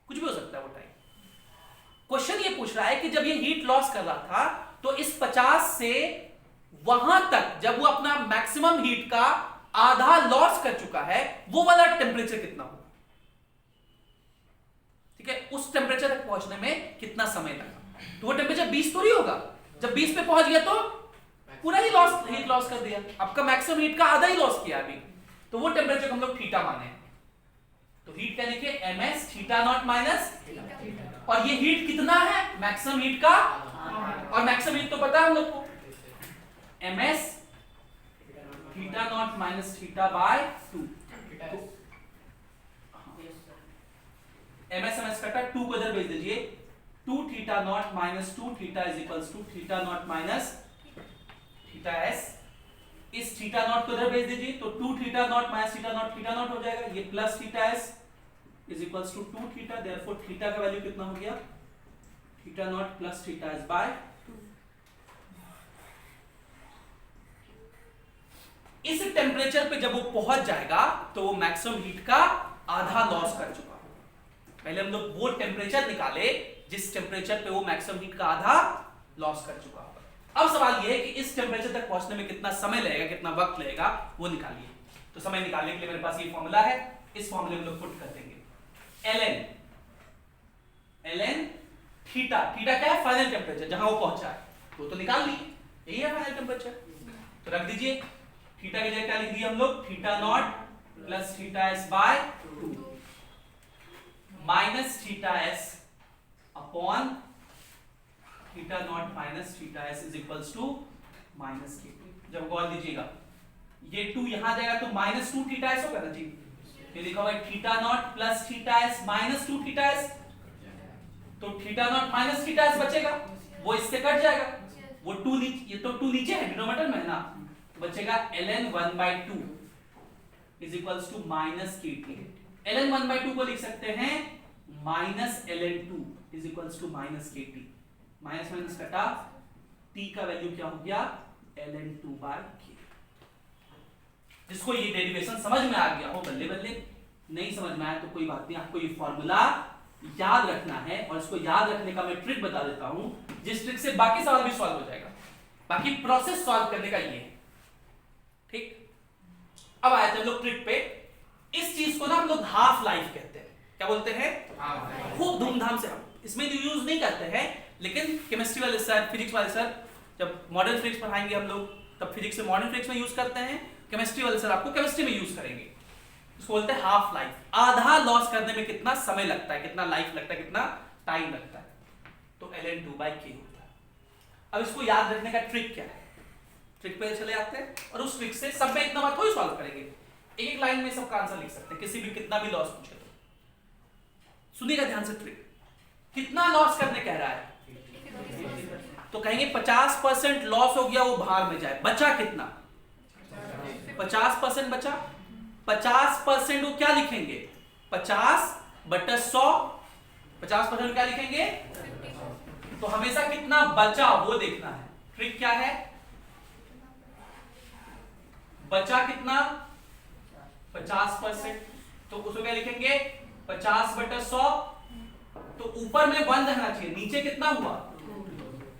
कुछ भी हो सकता है वो टाइम। क्वेश्चन ये पूछ रहा है कि जब ये हीट लॉस कर रहा था तो इस 50 से वहां तक जब वो अपना मैक्सिमम हीट का आधा लॉस कर चुका है वो वाला टेम्परेचर कितना होगा, ठीक है, उस टेम्परेचर तक पहुंचने में कितना समय लगा। तो वो टेम्परेचर 20 थोड़ी होगा, जब 20 पे पहुंच गया तो पूरा ही हीट लॉस कर दिया, आपका मैक्सिमम हीट का आधा ही लॉस किया अभी, तो वो टेम्परेचर हम लोग थीटा माने। तो हीट क्या लिखे, ms थीटा नॉट माइनस, और ये हीट कितना है, मैक्सिमम हीट का, और मैक्सिमम हीट तो पता है हम लोग को, ms theta naught minus theta by 2। ms कटा, 2 को इधर भेज दीजिए, 2 theta naught minus 2 theta is equals to theta naught minus theta s। इस थीटा नॉट को इधर भेज दीजिए, तो 2 theta naught minus theta naught हो जाएगा, ये plus theta s is equals to 2 theta, therefore theta का वैल्यू कितना हो गया, theta naught plus theta s by 2। इस टेम्परेचर पे जब वो पहुंच जाएगा तो वो मैक्सिमम हीट का आधा लॉस कर चुका होगा। पहले हम लोग वो टेम्परेचर निकाले जिस टेम्परेचर पे वो मैक्सिमम हीट का आधा लॉस कर चुका होगा। अब सवाल ये है कि इस टेम्परेचर तक पहुंचने में कितना समय लगेगा, कितना वक्त लगेगा, वो निकालिए। तो समय निकालने के लिए मेरे पास ये फॉर्मूला है, इस फॉर्मूले में लोग पुट कर देंगे ln थीटा, थीटा क्या है, फाइनल टेम्परेचर जहां वो पहुंचा है, वो तो निकाल ली, यही है फाइनल टेम्परेचर। तो रख दीजिए, थीटा की जगह क्या लिख दिया हम लोग, theta naught plus theta s by 2 minus theta s upon theta naught minus theta s is equals to minus k। जब गौर दीजिएगा ये 2 यहां जाएगा तो माइनस 2 थीटा s होगा ना जी, ये लिखा हुआ है theta naught plus theta s minus 2 theta s, तो theta naught minus theta s बचेगा, वो इससे कट जाएगा, वो 2 नीचे, ये तो 2 नीचे है डिनोमिनेटर में ना, तो बचेगा ln 1/2 is equals to minus k t. ln 1/2 को लिख सकते हैं minus ln 2 is equals to minus k t. Minus minus कटा, t का वैल्यू क्या हो गया ln 2/k। जिसको ये डेरिवेशन समझ में आ गया हो बल्ले बल्ले, नहीं समझ में आया तो कोई बात नहीं, आपको ये फॉर्मूला याद रखना है और इसको याद रखने का मैं ट्रिक बता देता हूं, जिस ट्रिक से बाकी सवाल भी सॉल्व हो जाएगा। बाकी प्रोसेस सॉल्व करने का ये है, ठीक। अब आए थे हम लोग ट्रिक पे। इस चीज को ना हम लोग हाफ लाइफ कहते हैं। क्या बोलते हैं? खूब धूमधाम से। हम इसमें यूज नहीं करते हैं, लेकिन केमिस्ट्री वाले सर, फिजिक्स वाले सर जब मॉडर्न फिजिक्स पढ़ाएंगे हम लोग, तब फिजिक्स से मॉडर्न फिजिक्स में यूज करते हैं, केमिस्ट्री वाले सर आपको केमिस्ट्री में यूज करेंगे। इसको बोलते हैं हाफ लाइफ। आधा लॉस करने में कितना समय लगता है, कितना लाइफ लगता है, कितना टाइम लगता है, तो ln 2/k होता है। अब इसको याद रखने का ट्रिक क्या है, ट्रिक पे चले आते हैं और उस ट्रिक से सब में इतना बात थोड़ी सॉल्व करेंगे, एक एक लाइन में सबका आंसर लिख सकते हैं, किसी भी कितना भी लॉस पूछे तो। सुनिएगा ध्यान से ट्रिक। कितना लॉस करने कह रहा है, तो कहेंगे 50% लॉस हो गया, वो बाहर में जाए, बचा कितना 50% बचा। 50% वो क्या लिखेंगे 50/100। 50% क्या लिखेंगे, तो हमेशा कितना बचा वो देखना है। ट्रिक क्या है, बचा कितना 50%, तो उसको क्या लिखेंगे 50/100। तो ऊपर में 1 रहना चाहिए, नीचे कितना हुआ,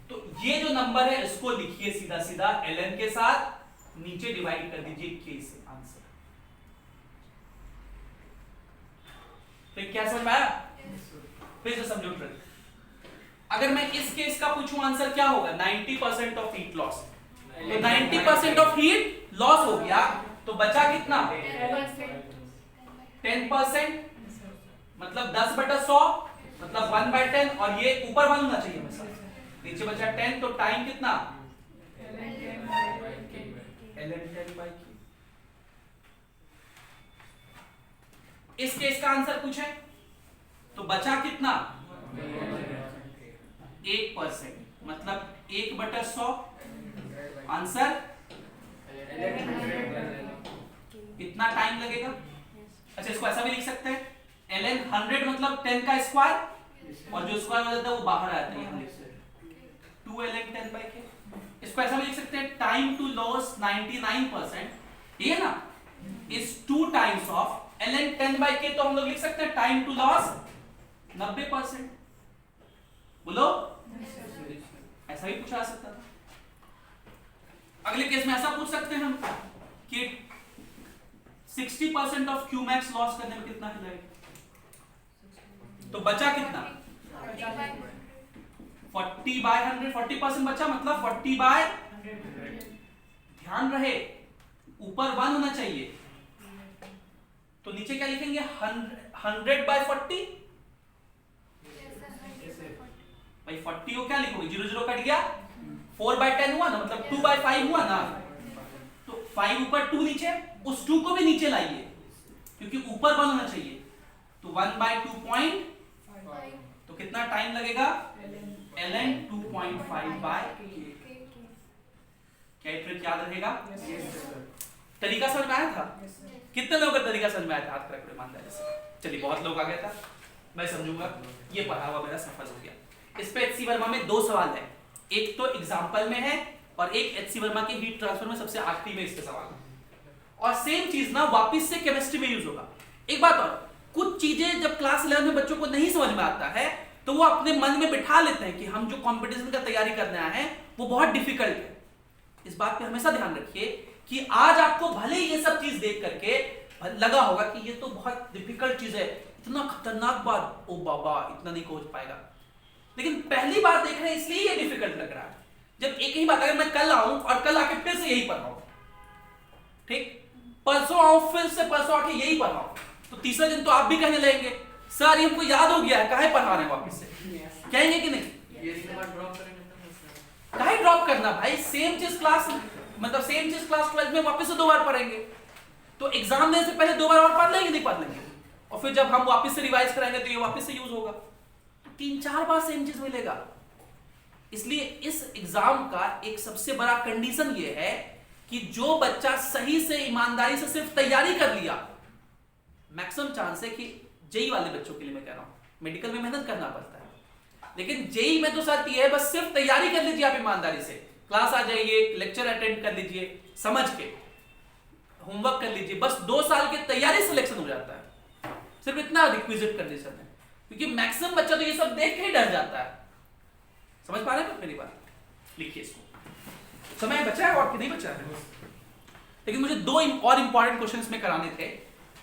तो ये जो नंबर है इसको लिखिए सीधा सीधा ln के साथ, नीचे डिवाइड कर दीजिए k से, आंसर। फिर क्या समझ में आया? फिर से समझो ट्रिक। अगर मैं इस केस का पूछूं आंसर क्या होगा, 90% ऑफ हीट लॉस, तो 90% ऑफ हीट लॉस हो गया, तो बचा कितना 10%, मतलब 10/100, मतलब 1/10, और ये ऊपर 1 होना चाहिए हमेशा, नीचे बचा 10, तो टाइम कितना ln 10/k। इस केस का आंसर पूछे तो बचा कितना 1%, मतलब 1/100, आंसर इतना टाइम लगेगा। अच्छा, इसको ऐसा भी लिख सकते हैं, ln 100 मतलब 10 का स्क्वायर, और जो स्क्वायर हो जाता है वो बाहर आता है, यहाँ लिख सकते हैं 2 ln 10/k। इसको ऐसा भी लिख सकते हैं, टाइम टू लॉस 99%, ये ना is 2 times of ln 10/k, तो हम लोग लिख सकते हैं टाइम टू लॉस 90%। बोलो, ऐसा भी पूछा जा सकता था। अगले केस में ऐसा पूछ सकते हैं हम कि 60% ऑफ Qmax लॉस करने में कितना लगेगा, तो बचा कितना 40/100, 40% बचा, मतलब 40/100। ध्यान रहे ऊपर 1 होना चाहिए, तो नीचे क्या लिखेंगे 100/40। भाई 40 को क्या लिखोगे, 0 0 कट गया, 4/10 हुआ ना, मतलब 2/5 हुआ ना, तो 5 ऊपर 2 नीचे, उस 2 को भी नीचे लाइए क्योंकि ऊपर 1 होना चाहिए, तो 1/2.5, तो कितना टाइम लगेगा ln 2.5/k। क्या ये ट्रिक याद रहेगा? तरीका समझ में आया था? कितने लोगों का तरीका समझ में आया था, हाथ रख ईमानदारी से। चलिए, बहुत लोग आ गया था, मैं समझूंगा, ये पढ़ा हुआ मेरा सफल हो गया। इस पे एचसी वर्मा में 2 सवाल है, एक तो एग्जाम्पल में है और एक एचसी वर्मा के हीट ट्रांसफर में सबसे आखिरी में इसके सवाल है। और सेम चीज ना वापस से केमिस्ट्री में यूज होगा। एक बात और, कुछ चीजें जब क्लास 11 में बच्चों को नहीं समझ में आता है तो वो अपने मन में बिठा लेते हैं कि हम जो कंपटीशन का तैयारी करने आए हैं वो बहुत डिफिकल्ट है। इस बात पे हमेशा ध्यान रखिए कि आज आपको भले ही ये सब चीज देख करके लगा होगा कि ये तो बहुत डिफिकल्ट चीज है, इतना खतरनाक बात, ओ बाबा इतना नहीं पहुंच पाएगा, लेकिन पहली बार देख रहे हैं इसलिए ये डिफिकल्ट लग रहा है। जब एक ही बात अगर मैं कल आऊं और कल आके फिर से यही पढ़ाऊं, ठीक, परसों आऊं फिर से परसों आके यही पढ़ाऊं, तो तीसरा दिन तो आप भी कहने लगेंगे सर ये हमको याद हो गया है, काहे पढ़ा रहे हैं वापस से, कहेंगे कि नहीं? काहे ड्रॉप करना भाई, सेम चीज क्लास, मतलब सेम चीज क्लास 12 में वापस से 2 बार पढ़ेंगे, तो एग्जाम देने से पहले 2 बार और पढ़ लेंगे, नहीं पढ़ लेंगे, और फिर जब हम वापस से रिवाइज कराएंगे तो ये वापस से यूज होगा, तो 3-4 बार सेम चीज मिलेगा। इसलिए इस एग्जाम का एक सबसे बड़ा कंडीशन ये है कि जो बच्चा सही से ईमानदारी से सिर्फ तैयारी कर लिया, मैक्सिमम चांस है कि जेई वाले बच्चों के लिए मैं कह रहा हूं, मेडिकल में मेहनत करना पड़ता है, लेकिन जेई में तो सर ये है बस सिर्फ तैयारी कर लीजिए आप ईमानदारी से, क्लास आ जाइए, लेक्चर अटेंड कर लीजिए, समझ के होमवर्क कर लीजिए, बस 2 साल की तैयारी सिलेक्शन हो जाता है, सिर्फ इतना रिक्विजिट कंडीशन है, क्योंकि मैक्सिमम बच्चा तो ये सब देख के ही डर जाता है। समझ पा रहे हैं मेरी बात? लिखिए इसको, समय बचा है और कि नहीं बचा है? लेकिन मुझे 2 और इंपॉर्टेंट क्वेश्चन में कराने थे,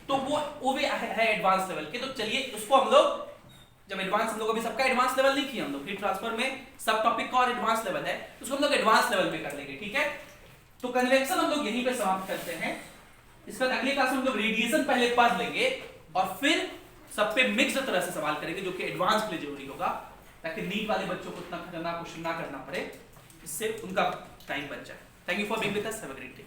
तो वो भी है एडवांस लेवल के, तो चलिए उसको हम लोग, जब एडवांस हम लोग अभी सबका एडवांस लेवल नहीं किया हम लोग, हीट ट्रांसफर में सब टॉपिक का और एडवांस लेवल है, तो उसको हम लोग एडवांस लेवल पे कर लेंगे, ठीक है? तो कन्वेक्शन हम लोग यहीं पे समाप्त करते हैं। इसके बाद अगली क्लास में हम लोग रेडिएशन पहले पढ़ लेंगे और फिर सब पे मिक्स्ड तरह से सवाल करेंगे, जो कि एडवांस के लिए जरूरी होगा, ताकि नीट वाले बच्चों को इतना खतरनाक क्वेश्चन ना करना पड़े, इससे उनका टाइम बच जाए। Thank you for being with us, have a great day.